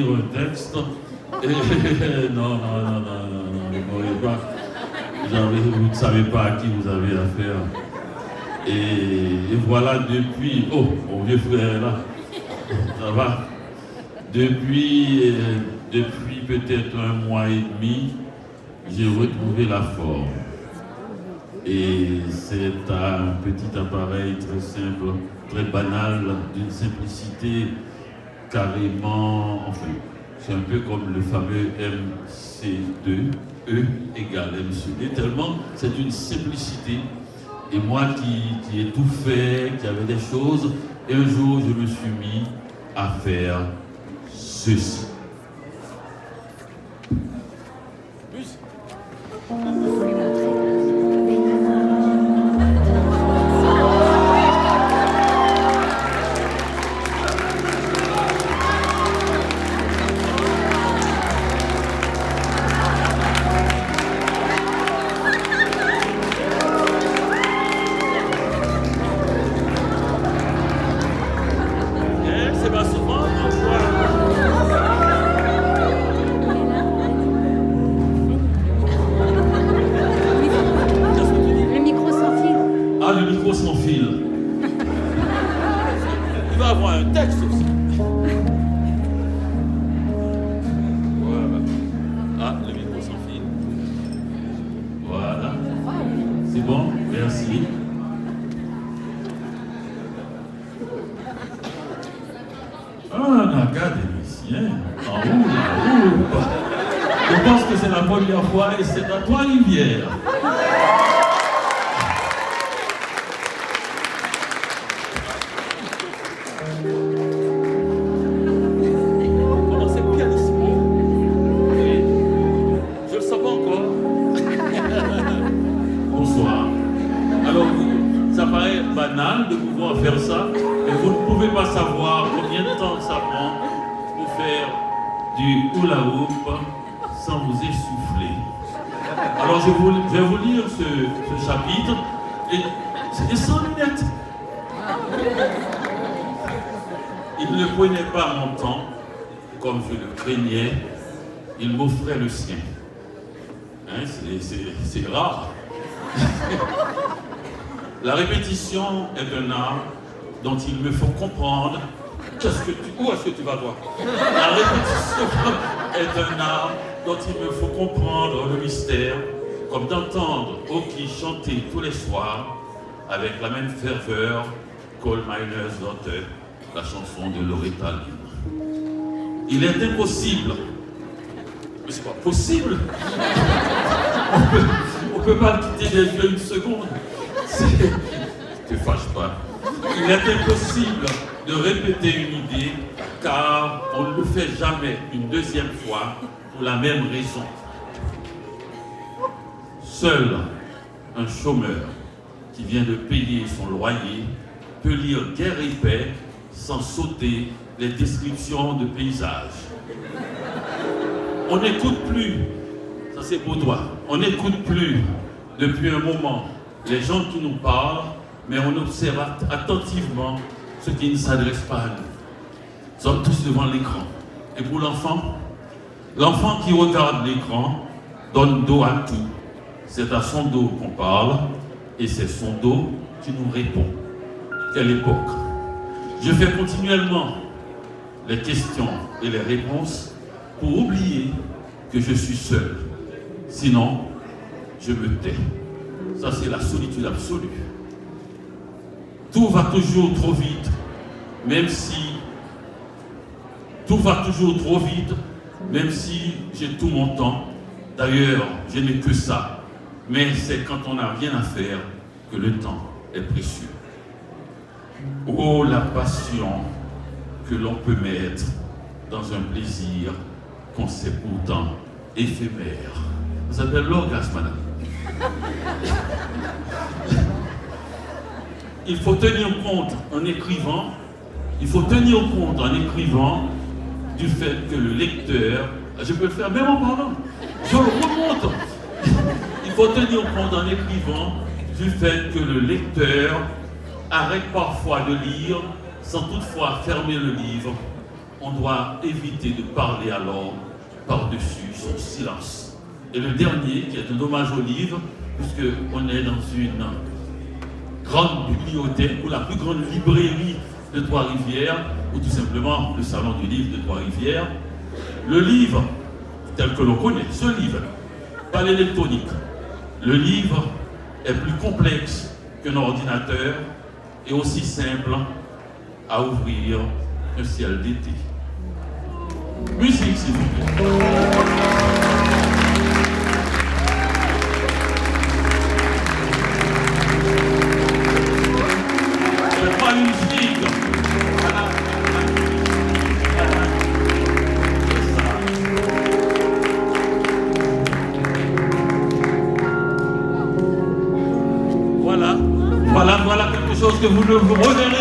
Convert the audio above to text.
un texte. Et non, vous ne savez pas à qui vous avez affaire. Et voilà depuis, oh, mon vieux frère est là, ça va. Depuis peut-être 1 mois et demi, j'ai retrouvé la forme. Et c'est un petit appareil très simple, très banal, d'une simplicité carrément, enfin, c'est un peu comme le fameux MC2, E égale MC2, tellement c'est une simplicité. Et moi qui étouffais, qui avait des choses, et un jour je me suis mis à faire ceci. Et c'est à Trois-Rivières. Commencez pianissimo. Je ne le sais pas encore. Bonsoir. Alors, ça paraît banal de pouvoir faire ça, mais vous ne pouvez pas savoir combien de temps ça prend pour faire du hula hoop sans vous essouffler. Alors je vais vous lire ce chapitre, et c'était sans lunettes. Il ne prenait pas mon temps, comme je le craignais, il m'offrait le sien. Hein, c'est rare. La répétition est un art dont il me faut comprendre où est-ce que tu vas voir. La répétition est un art dont il me faut comprendre le mystère, comme d'entendre Oki chanter tous les soirs avec la même ferveur Coal Miner's Daughter, la chanson de Loretta Lynn. Il est impossible, mais c'est pas possible, on peut pas le quitter des yeux une seconde, te fâche pas. Il est impossible de répéter une idée, car on ne le fait jamais une deuxième fois pour la même raison. Seul un chômeur qui vient de payer son loyer peut lire Guerre et paix sans sauter les descriptions de paysages. On n'écoute plus, ça c'est pour toi, on n'écoute plus depuis un moment les gens qui nous parlent, mais on observe attentivement ceux qui ne s'adressent pas à nous. Nous sommes tous devant l'écran. Et pour l'enfant qui regarde l'écran donne dos à tout. C'est à son dos qu'on parle et c'est son dos qui nous répond. Quelle époque! Je fais continuellement les questions et les réponses pour oublier que je suis seul. Sinon, je me tais. Ça, c'est la solitude absolue. Tout va toujours trop vite, même si j'ai tout mon temps. D'ailleurs, je n'ai que ça. Mais c'est quand on n'a rien à faire que le temps est précieux. Oh, la passion que l'on peut mettre dans un plaisir qu'on sait pourtant éphémère. Ça s'appelle l'orgasme, madame. Il faut tenir compte en écrivant du fait que le lecteur, je peux le faire même en parlant, je le remonte. Il faut tenir compte en écrivant du fait que le lecteur arrête parfois de lire sans toutefois fermer le livre on doit éviter de parler alors par-dessus son silence. Et le dernier, qui est un hommage au livre, puisqu'on est dans une grande bibliothèque ou la plus grande librairie de Trois-Rivières, ou tout simplement le salon du livre de Trois-Rivières, le livre, tel que l'on connaît, ce livre, pas l'électronique, le livre est plus complexe qu'un ordinateur et aussi simple à ouvrir qu'un ciel d'été. Musique, s'il vous plaît. Pas musique. Voilà quelque chose que vous ne vous reverrez